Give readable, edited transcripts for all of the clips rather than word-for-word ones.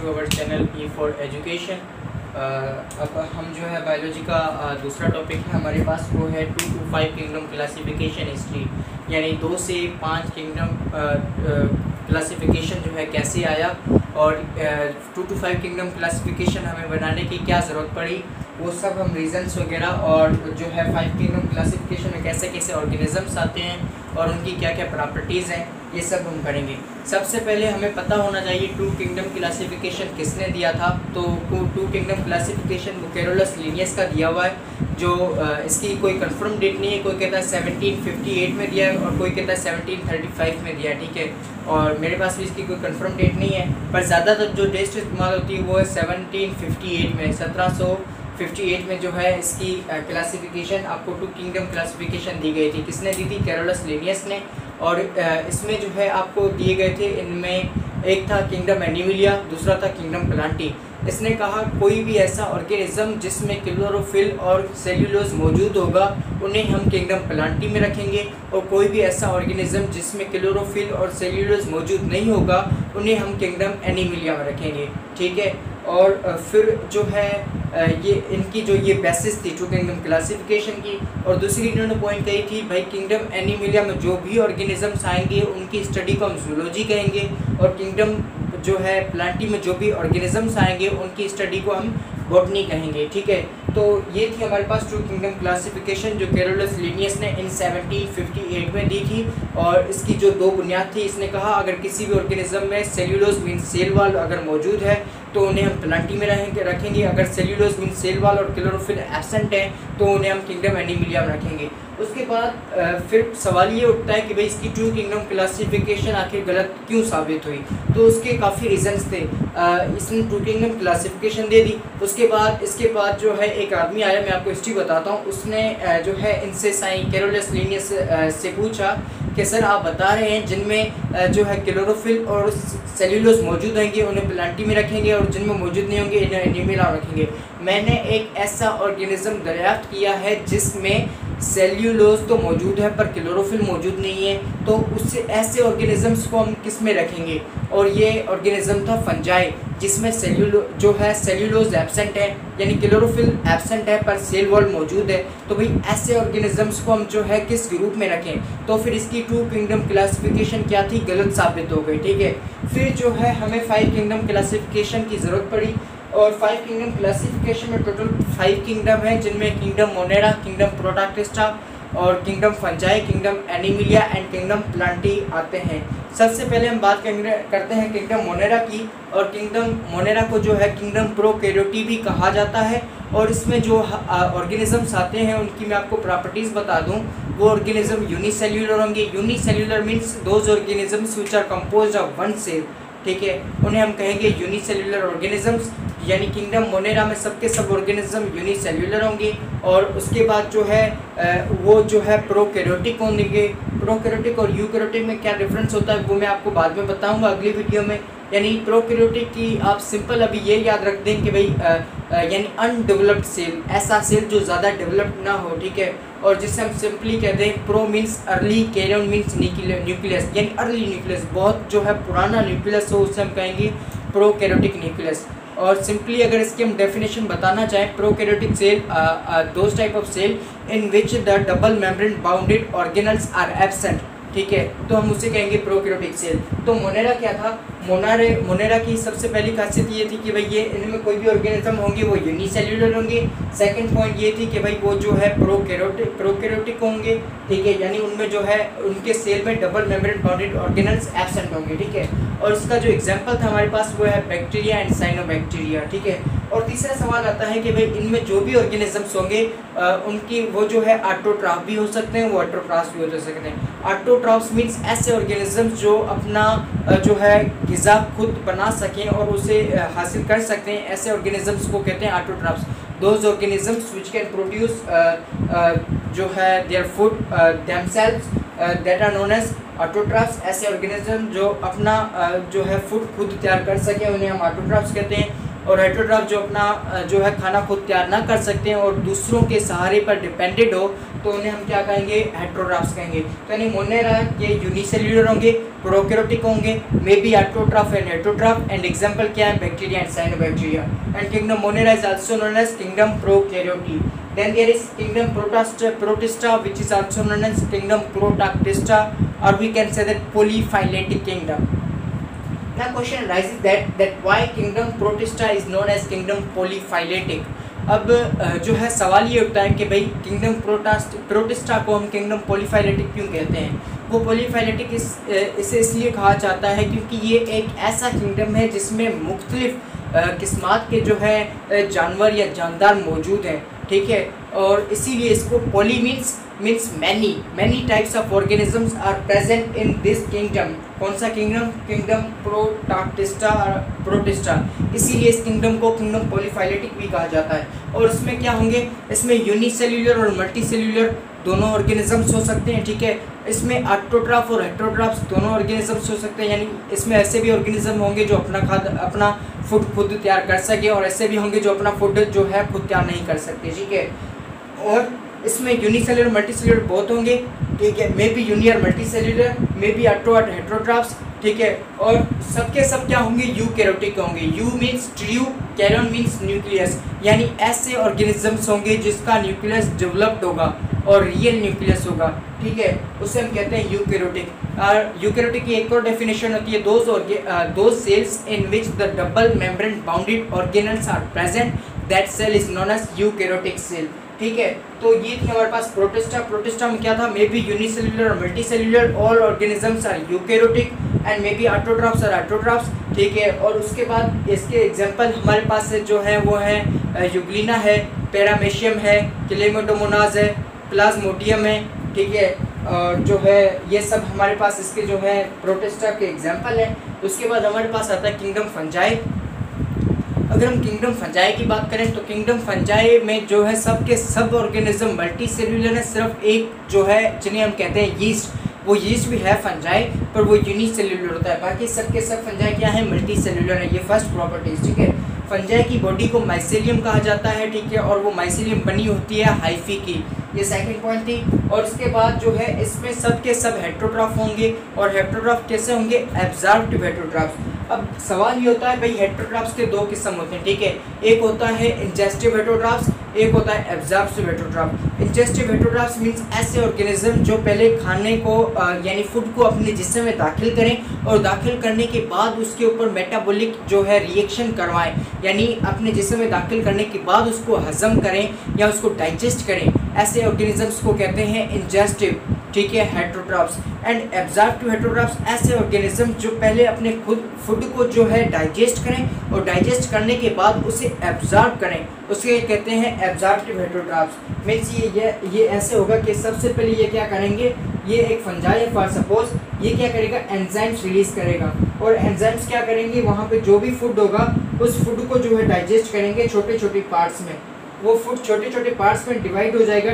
To our channel E for education. अब हम जो है बायोलॉजी का दूसरा टॉपिक है हमारे पास, वो है 2 to 5 किंगडम क्लासिफिकेशन हिस्ट्री, यानी 2 से 5 किंगडम क्लासिफिकेशन जो है कैसे आया और 2 to 5 किंगडम क्लासिफिकेशन हमें बनाने की क्या ज़रूरत पड़ी, वो सब हम रीज़न्स वगैरह और जो है 5 किंगडम क्लासिफिकेशन में कैसे कैसे ऑर्गेनिजम्स आते हैं और उनकी क्या क्या प्रॉपर्टीज़ हैं, ये सब हम करेंगे। सबसे पहले हमें पता होना चाहिए 2 किंगडम क्लासिफिकेशन किसने दिया था। तो 2 किंगडम क्लासिफिकेशन वो कैरोलस लिनियस का दिया हुआ है, जो इसकी कोई कंफर्म डेट नहीं है। कोई कहता है 1758 में दिया है और कोई कहता है 1735 में दिया है, ठीक है। और मेरे पास भी इसकी कोई कंफर्म डेट नहीं है, पर ज़्यादातर जो डेट इस्तेमाल होती है वो है 1758 में, 1758 में जो है इसकी क्लासिफिकेशन आपको 2 किंगडम क्लासिफिकेशन दी गई थी। किसने दी थी? कैरोलस लिनियस ने। और इसमें जो है आपको दिए गए थे, इनमें एक था किंगडम एनिमिलिया, दूसरा था किंगडम प्लांटी। इसने कहा कोई भी ऐसा ऑर्गेनिज्म जिसमें क्लोरोफिल और सेल्यूलोज मौजूद होगा उन्हें हम किंगडम प्लांटी में रखेंगे, और कोई भी ऐसा ऑर्गेनिज्म जिसमें क्लोरोफिल और सेल्यूलोज मौजूद नहीं होगा उन्हें हम किंगडम एनिमिलिया में रखेंगे, ठीक है। और फिर जो है ये इनकी जो ये बेसिस थी 2 किंगडम क्लासिफिकेशन की। और दूसरी इन्होंने पॉइंट कही थी भाई किंगडम एनिमिलिया में जो भी ऑर्गेनिजम्स आएंगे उनकी स्टडी को हम जूलॉजी कहेंगे, और किंगडम जो है प्लांटी में जो भी ऑर्गेनिजम्स आएंगे उनकी स्टडी को हम बॉटनी कहेंगे, ठीक है। तो ये थी हमारे पास 2 किंगडम क्लासिफिकेशन जो कैरोलस लिनियस ने इन 1758 में दी थी। और इसकी जो 2 बुनियाद थी, इसने कहा अगर किसी भी ऑर्गेनिज्म में सेल्यूलोज मीन्स सेल वाल अगर मौजूद है तो उन्हें हम प्लांटी में रखेंगे। अगर सेल्यूलोज मीन्स सेल वाल और क्लोरोफिल एब्सेंट है तो उन्हें हम किंगडम एनिमिलिया में रखेंगे। उसके बाद फिर सवाल ये उठता है कि भाई इसकी 2 किंगडम क्लासिफिकेशन आखिर गलत क्यों साबित हुई। तो उसके काफ़ी रीजंस थे। इसने 2 किंगडम क्लासिफिकेशन दे दी। इसके बाद जो है एक आदमी आया, मैं आपको हिस्ट्री बताता हूँ। उसने जो है इनसे कैरोलस लिनियस से पूछा कि सर आप बता रहे हैं जिनमें जो है क्लोरोफिल और सेल्यूलोज मौजूद होंगे उन्हें प्लांटी में रखेंगे और जिनमें मौजूद नहीं होंगे इन्हें एनिमिलिया में रखेंगे। मैंने एक ऐसा ऑर्गेनिज्म दरियाफ्त किया है जिसमें सेल्यूलोज तो मौजूद है पर क्लोरोफिल मौजूद नहीं है, तो उससे ऐसे ऑर्गेनिजम्स को हम किस में रखेंगे। और ये ऑर्गेनिज्म था फंजाई, जिसमें सेल्यूलोज एब्सेंट है, यानी क्लोरोफिल एब्सेंट है पर सेल वॉल मौजूद है। तो भाई ऐसे ऑर्गेनिजम्स को हम जो है किस ग्रुप में रखें। तो फिर इसकी 2 किंगडम क्लासिफिकेशन क्या थी, गलत साबित हो गई, ठीक है। फिर जो है हमें 5 किंगडम क्लासिफिकेशन की ज़रूरत पड़ी। और 5 किंगडम क्लासिफिकेशन में टोटल 5 किंगडम है, जिनमें किंगडम मोनेरा, किंगडम प्रोटाक्टिस्टा और kingdom fungi, kingdom Animalia and kingdom Plantae आते हैं। सबसे पहले हम बात करते हैं किंगडम मोनेरा की। और किंगडम मोनेरा को जो है किंगडम प्रोकैरियोटी भी कहा जाता है। और इसमें जो ऑर्गेनिजम्स आते हैं उनकी मैं आपको प्रॉपर्टीज़ बता दूं। वो ऑर्गेनिज्म यूनिसेल्यूलर होंगे। Unicellular means those organisms which are composed of one cell, ठीक है, उन्हें हम कहेंगे यूनिसेल्यूलर ऑर्गेनिजम्स। यानी किंगडम मोनेरा में सबके सब ऑर्गेनिज्म यूनिसेल्यूलर होंगे। और उसके बाद जो है वो जो है प्रोकैरियोटिक होंगे। प्रोकैरियोटिक और यूकैरियोटिक में क्या डिफरेंस होता है वो मैं आपको बाद में बताऊंगा अगली वीडियो में। यानी प्रोकैरियोटिक की आप सिंपल अभी ये याद रख दें कि भाई यानी अनडेवलप्ड सेल, ऐसा सेल जो ज़्यादा डेवलप्ड ना हो, ठीक है। और जिसे हम सिंपली कहते हैं pro means early, karyon means nucleus, यानी अर्ली न्यूक्लियस, बहुत जो है पुराना न्यूक्लियस हो उसे हम कहेंगे प्रोकैरियोटिक न्यूक्लियस। और सिंपली अगर इसकी हम डेफिनेशन बताना चाहें, prokaryotic cell those type of cell in which the double membrane bounded organelles are absent, ठीक है, तो हम उसे कहेंगे प्रोकैरियोटिक सेल। तो मोनेरा क्या था? मोनेरा की सबसे पहली खासियत ये थी कि भाई ये इनमें कोई भी ऑर्गेनिज्म होंगे वो यूनिसेल्यूलर होंगे। सेकंड पॉइंट ये थी कि भाई वो जो है प्रोकैरियोटिक होंगे, ठीक है, यानी उनमें जो है उनके सेल में double membrane bounded organelles absent होंगे, ठीक है। और इसका जो एग्जांपल था हमारे पास वो है बैक्टीरिया एंड साइनोबैक्टीरिया, ठीक है। और तीसरा सवाल आता है कि भाई इनमें जो भी ऑर्गेनिजम्स होंगे उनकी वो जो है ऑटोट्रॉफ भी हो सकते हैं, वो ऑटोट्रॉफ्स भी हो सकते हैं। ऑटोट्रॉफ्स मीन्स ऐसे ऑर्गेनिजम्स जो अपना जो है ग़िज़ा खुद बना सकें और उसे हासिल कर सकते हैं, ऐसे ऑर्गेनिजम्स को कहते हैं autotrophs. Those organisms which can produce जो है their food themselves that are known as autotrophs. ऐसे ऑर्गेनिज्म जो अपना जो है फूड खुद तैयार कर सके उन्हें हम ऑटोट्रॉफ्स कहते हैं। और हेटरोट्रॉप्स जो अपना जो है खाना खुद तैयार ना कर सकते हैं और दूसरों के सहारे पर डिपेंडेड हो, तो उन्हें हम क्या कहेंगे, हेटरोट्रॉप्स कहेंगे। तो यानी मोनेरा ये यूनिसेल्युलर होंगे, प्रोकैरियोटिक होंगे, may be autotroph and heterotroph, and example क्या है, bacteria and cyanobacteria. And kingdom Monera is also known as kingdom prokaryotae. Then there is kingdom Protista, which is also known as kingdom Protactista, or we can say that polyphyletic kingdom. Now question arises that why kingdom Protista is known as kingdom polyphyletic. अब जो है सवाल ये उठता है कि भाई kingdom protista को हम किंगडम पॉलीफाइलेटिक क्यों कहते हैं। वो पॉलीफाइलेटिक इसे इसलिए कहा जाता है क्योंकि ये एक ऐसा किंगडम है जिसमें मुख्तलिफ किस्मात के जो है जानवर या जानदार मौजूद हैं, ठीक है। और इसीलिए इसको poly means many types of organisms are present in this kingdom. कौन सा किंगडम, किंगडम प्रोटिस्टा। इसीलिए इस किंगडम को किंगडम पॉलीफाइलेटिक भी कहा जाता है। और इसमें क्या होंगे, इसमें यूनिसेल्युलर और मल्टीसेल्युलर दोनों ऑर्गेनिजम्स हो सकते हैं, ठीक है। इसमें ऑटोट्रॉफ और हेटरोट्रॉफ्स दोनों ऑर्गेनिजम्स हो सकते हैं, यानी इसमें ऐसे भी ऑर्गेनिज्म होंगे जो अपना फूड खुद तैयार कर सके, और ऐसे भी होंगे जो अपना फूड जो है खुद तैयार नहीं कर सकते, ठीक है। और इसमें यूनिसेल्युलर मल्टीसेल्युलर बहुत होंगे, ठीक है। मे बी यूनि और मल्टीसेल्युलर, मे बी ऑटो और हेटरोट्रॉफ्स, ठीक है। और सबके सब क्या होंगे, यूकैरियोटिक होंगे। Eu means true, karyon means nucleus, यानी ऐसे ऑर्गेनिजम्स होंगे जिसका न्यूक्लियस डेवलप्ड होगा और रियल न्यूक्लियस होगा, ठीक है। उसे हम कहते हैं यूकैरियोटिक। और यूकैरियोटिक की एक और डेफिनेशन होती है, those cells in which the double membrane bounded organelles are present, that cell is known as eukaryotic cell, ठीक है। तो ये थी हमारे पास प्रोटिस्टा में क्या था, मे बी यूनिसेल्युलर और multicellular, all organisms are eukaryotic and may be autotrophs और हेटरोट्रॉफ्स, ठीक है। और उसके बाद इसके एग्जांपल हमारे पास जो है वो है यूग्लिना है, पैरामेशियम है, क्लेमाइडोमोनास है, प्लाज्मोडियम है, ठीक है। और जो है ये सब हमारे पास इसके जो है प्रोटिस्टा के एग्जांपल है। उसके बाद हमारे पास आता है किंगडम फंजाई। अगर हम किंगडम फंजाई की बात करें तो किंगडम फंजाई में जो है सब के सब ऑर्गेनिज्म मल्टी सेल्यूलर है, सिर्फ एक जो है जिन्हें हम कहते हैं यीस्ट, वो यीस्ट भी है फंजाई पर वो यूनिसेल्युलर होता है, बाकी सब के सब फंजाई क्या है, मल्टी सेल्यूलर है। ये फर्स्ट प्रॉपर्टीज, ठीक है। फंजाई की बॉडी को माइसेलियम कहा जाता है, ठीक है, और वो माइसेलियम बनी होती है हाइफी की, ये सेकंड पॉइंट थी। और उसके बाद जो है इसमें सब के सब हेटरोट्रॉफ होंगे, और हेटरोट्रॉफ कैसे होंगे, एब्जॉर्प्टिव हेटरोट्रॉफ। अब सवाल ये होता है भाई हेटरोट्रॉफ्स के दो किस्म होते हैं, ठीक है। एक होता है इंजेस्टिव हेटरोट्रॉफ्स, एक होता है absorptive heterotroph. Ingestive heterotrophs means ऐसे ऑर्गेनिज्म जो पहले खाने को यानी फूड को अपने जिस्म में दाखिल करें और दाखिल करने के बाद उसके ऊपर मेटाबॉलिक जो है रिएक्शन करवाएं, यानी अपने जिस्म में दाखिल करने के बाद उसको हजम करें या उसको डाइजेस्ट करें। ऐसे ऑर्गेनिजम्स को कहते हैं इंजेस्टिव, ठीक है, हेटरोट्रॉफ्स। एंड एब्जॉर्प्टिव हेटरोट्रॉफ्स ऐसे ऑर्गेनिज्म जो पहले अपने खुद फूड को जो है डाइजेस्ट करें और डाइजेस्ट करने के बाद उसे एब्जॉर्ब करें, उसे कहते हैं एब्जॉर्प्टिव हेटरोट्रॉफ्स। मीन्स ये ऐसे होगा कि सबसे पहले ये क्या करेंगे, ये एक फंजाई है फॉर सपोज, ये क्या करेगा, एंजाइम्स रिलीज करेगा, और एंजाइम्स क्या करेंगे, वहाँ पे जो भी फूड होगा उस फूड को जो है डाइजेस्ट करेंगे छोटे छोटे पार्ट्स में। वो फूड छोटे छोटे पार्ट्स में डिवाइड हो जाएगा,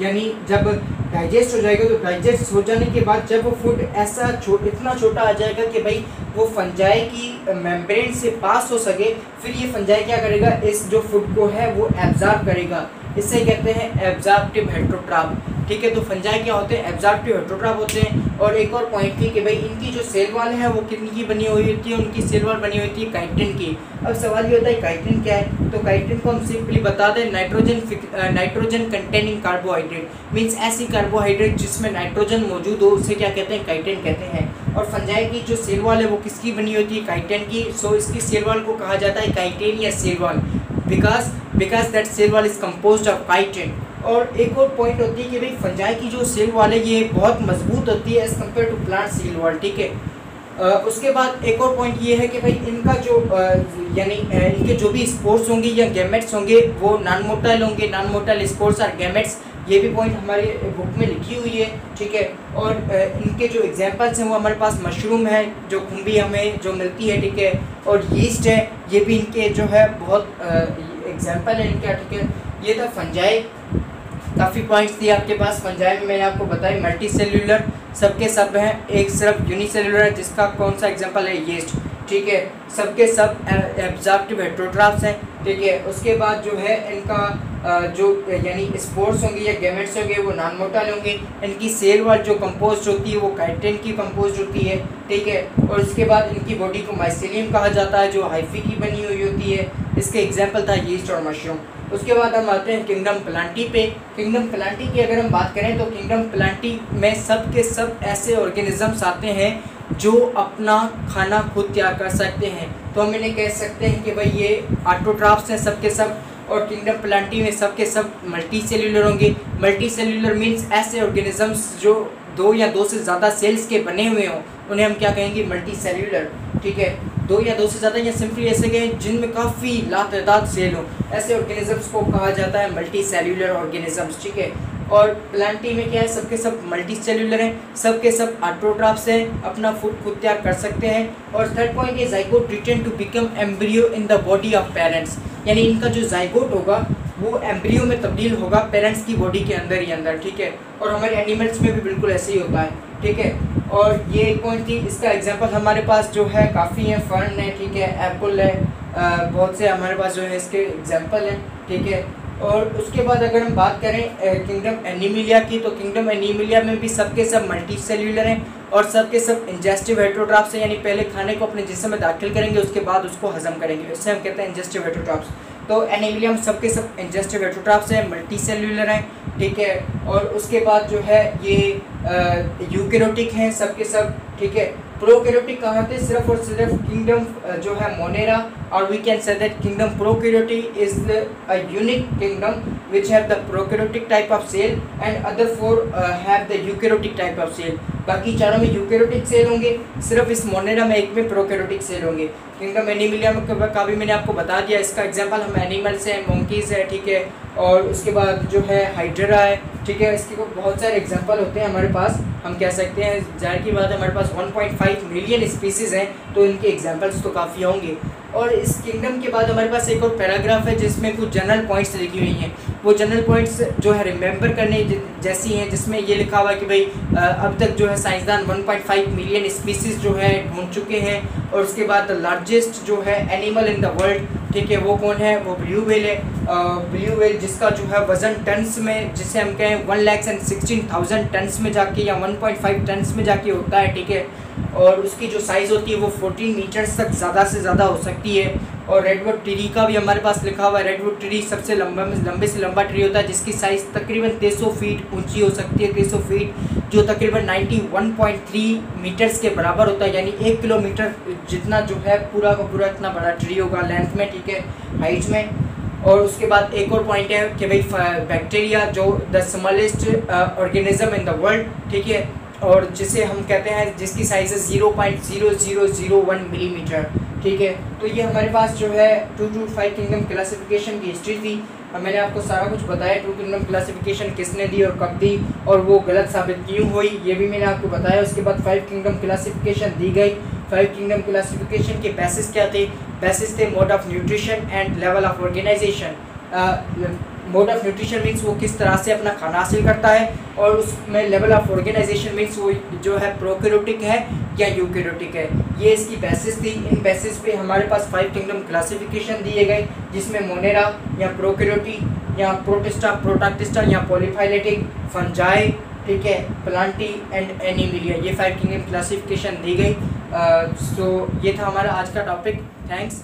यानी जब डाइजेस्ट हो जाएगा तो डाइजेस्ट हो जाने के बाद जब वो फूड ऐसा इतना छोटा आ जाएगा कि भाई वो फंजाई की मेम्ब्रेन से पास हो सके, फिर ये फंजाई क्या करेगा, इस जो फूड को है वो एब्जॉर्ब करेगा, इसे कहते हैं एब्जॉर्प्टिव हेटरोट्रॉफ, ठीक है। तो फंजाई क्या होते हैं, एब्जॉर्प्टिव हेटरोट्रॉफ होते हैं। और एक और पॉइंट थी कि भाई इनकी जो सेल वॉल है वो कितनी की बनी हुई होती है, उनकी सेल वॉल बनी हुई होती है काइटिन की। अब सवाल ये होता है काइटिन क्या है, तो काइटिन को हम सिंपली बता दें नाइट्रोजन कंटेनिंग कार्बोहाइड्रेट, मीन्स ऐसी कार्बोहाइड्रेट जिसमें नाइट्रोजन मौजूद हो उसे क्या कहते हैं, काइटिन कहते हैं। और फंजाई की जो सेल वॉल है वो किसकी बनी होती है, काइटिन की। सो इसकी सेल वॉल को कहा जाता है काइटिन या cell wall, because that cell wall is composed of chitin. और एक और पॉइंट होती है कि भाई फंजाई की जो सेल वॉल है ये बहुत मजबूत होती है as compare to plant cell wall, ठीक है। उसके बाद एक और पॉइंट ये है कि भाई इनका जो यानी इनके जो भी स्पोर्स होंगे या गैमेट्स होंगे वो नॉन मोटाइल होंगे, नॉन मोटाइल स्पोर्स और गैमेट्स, ये भी पॉइंट हमारे बुक में लिखी हुई है, ठीक है। और इनके जो एग्जांपल्स हैं वो हमारे पास मशरूम है जो खुम्बी हमें जो मिलती है, ठीक है, और यीस्ट है, ये भी इनके जो है बहुत एग्जांपल है इनका, ठीक है। ये था फंजाई, काफ़ी पॉइंट्स दिए आपके पास। फंजाई में मैंने आपको बताया मल्टी सेल्यूलर सबके सब हैं, एक सिर्फ यूनिसेल्युलर है जिसका कौन सा एग्जांपल है, यीस्ट, ठीक है, सबके सब एब्जॉर्प्टिव हेटेरोट्रॉफ्स हैं, ठीक है। उसके बाद जो है इनका जो यानी स्पोर्स होंगे या गैमेट्स होंगे वो नॉन मोटाइल होंगे। इनकी सेल वॉल जो कंपोज होती है वो काइटिन की कंपोज होती है, ठीक है। और उसके बाद इनकी बॉडी को माइसेलियम कहा जाता है जो हाइफी की बनी हुई होती है। इसके एग्जाम्पल था यीस्ट और मशरूम। उसके बाद हम आते हैं किंगडम प्लांटी पे। किंगडम प्लांटी की अगर हम बात करें तो किंगडम प्लांटी में सब के सब ऐसे ऑर्गेनिजम्स आते हैं जो अपना खाना खुद तैयार कर सकते हैं। तो हम इन्हें कह सकते हैं कि भाई ये ऑटोट्रॉफ्स हैं सब के सब। और किंगडम प्लांटी में सब के सब मल्टी सेल्यूलर होंगे। मल्टी सेल्यूलर मीन्स ऐसे ऑर्गेनिजम्स जो दो या दो से ज़्यादा सेल्स के बने हुए हों, उन्हें हम क्या कहेंगे, मल्टी सेल्यूलर, ठीक है। दो या दो से ज़्यादा या सिंपली ऐसे कहें जिनमें काफ़ी लातादाद सेल हो, ऐसे ऑर्गेनिजम्स को कहा जाता है मल्टी सेल्यूलर ऑर्गेनिजम्स, ठीक है। और प्लांटी में क्या है, सबके सब मल्टी सेल्यूलर हैं, सबके सब ऑटोट्रॉफ्स हैं, अपना फूड खुद तैयार कर सकते हैं। और थर्ड पॉइंट ये zygote return to become embryo in the body of parents, यानी इनका जो जाइगोट होगा वो एम्ब्रियो में तब्दील होगा पेरेंट्स की बॉडी के अंदर ही अंदर, ठीक है। और हमारे एनिमल्स में भी बिल्कुल ऐसे ही होता है, ठीक है। और ये एक पॉइंट थी। इसका एग्जांपल हमारे पास जो है काफ़ी है, फर्न है, ठीक है, एप्पल है, बहुत से हमारे पास जो है इसके एग्जांपल हैं, ठीक है। और उसके बाद अगर हम बात करें किंगडम एनीमिलिया की, तो किंगडम एनीमिलिया में भी सबके सब मल्टी सेल्यूलर हैं और सबके सब इंजेस्टिव हेटेरोट्रॉफ्स हैं, यानी पहले खाने को अपने जिस्म में दाखिल करेंगे उसके बाद उसको हजम करेंगे, इससे हम कहते हैं इंजेस्टिव हेटेरोट्रॉफ्स। तो एनीमिलिया में सबके सब इंजेस्टिव हेटेरोट्रॉफ्स हैं, मल्टी सेल्यूलर हैं, ठीक है। और उसके बाद जो है ये यूकैरियोटिक हैं सबके सब, ठीक है। प्रोकैरियोटिक कहाँ थे, सिर्फ और सिर्फ किंगडम जो है मोनेरा, और we can say that kingdom prokaryotic is a unique kingdom which have the prokaryotic type of cell and other four have the eukaryotic type of cell। बाकी चारों में यूकैरियोटिक सेल होंगे, सिर्फ इस मोनेरा में एक में प्रोकैरियोटिक सेल होंगे। किंगडम एनीमिलिया में का भी मैंने आपको बता दिया, इसका एग्जांपल हम एनिमल्स हैं, मंकीज़ है, ठीक है। और उसके बाद जो है हाइड्रा है, ठीक है। इसके बहुत सारे एग्जांपल होते हैं हमारे पास, हम कह सकते हैं जाहिर की बात है हमारे पास 1.5 मिलियन स्पीसीज़ हैं, तो इनके एग्जांपल्स तो काफ़ी होंगे। और इस किंगडम के बाद हमारे पास एक और पैराग्राफ है जिसमें कुछ जनरल पॉइंट्स लिखी हुई हैं। वो जनरल पॉइंट्स जो है रिमेंबर करने जैसी हैं, जिसमें ये लिखा हुआ है कि भाई अब तक जो है साइंसदान 1.5 मिलियन स्पीसीज़ जो है ढूंढ चुके हैं। और उसके बाद लार्जेस्ट जो है एनिमल इन द वर्ल्ड, ठीक है, वो कौन है, वो ब्लू व्हेल है। ब्लू व्हेल जिसका जो है वज़न टन्स में, जिसे हम कहें 1,16,000 टन्स में जाके या 1.5 टन्स में जाके होता है, ठीक है। और उसकी जो साइज़ होती है वो 14 मीटर्स तक ज़्यादा से ज़्यादा हो सकती है। और रेडवुड ट्री का भी हमारे पास लिखा हुआ है, रेडवुड ट्री सबसे लंबे से लंबा ट्री होता है जिसकी साइज़ तकरीबन 300 फीट ऊंची हो सकती है, 300 फीट, जो तकरीबन 91.3 मीटर्स के बराबर होता है, यानी 1 किलोमीटर जितना जो है पूरा का पूरा इतना बड़ा ट्री होगा लेंथ में, ठीक है, हाइट में। और उसके बाद एक और पॉइंट है कि भाई बैक्टीरिया जो the smallest organism in the world, ठीक है, और जिसे हम कहते हैं जिसकी साइज़ है 0.0001 मिलीमीटर, ठीक है। तो ये हमारे पास जो है 2 to 5 किंगडम क्लासिफिकेशन की हिस्ट्री थी। मैंने आपको सारा कुछ बताया, 2 किंगडम क्लासिफिकेशन किसने दी और कब दी और वो गलत साबित क्यों हुई, ये भी मैंने आपको बताया। उसके बाद 5 किंगडम क्लासिफिकेशन दी गई। 5 किंगडम क्लासिफिकेशन के बेसिस क्या थे, बेसिस थे mode of nutrition and level of organisation. Mode of nutrition means वो किस तरह से अपना खाना हासिल करता है, और उसमें लेवल ऑफ ऑर्गेनाइजेशन मीन्स वो जो है प्रोकैरियोटिक है या यूकैरियोटिक है, ये इसकी बेसिस थी। इन बेसिस पे हमारे पास 5 किंगडम क्लासिफिकेशन दिए गए, जिसमें मोनेरा या प्रोकैरियोटिक या प्रोटिस्टा, प्रोटैक्टिस्टा या पॉलीफाइलेटिक, फंजाई, ठीक है, प्लांटी एंड एनीमिलिया, ये 5 किंगडम क्लासिफिकेशन दी गई। सो ये था हमारा आज का टॉपिक। थैंक्स।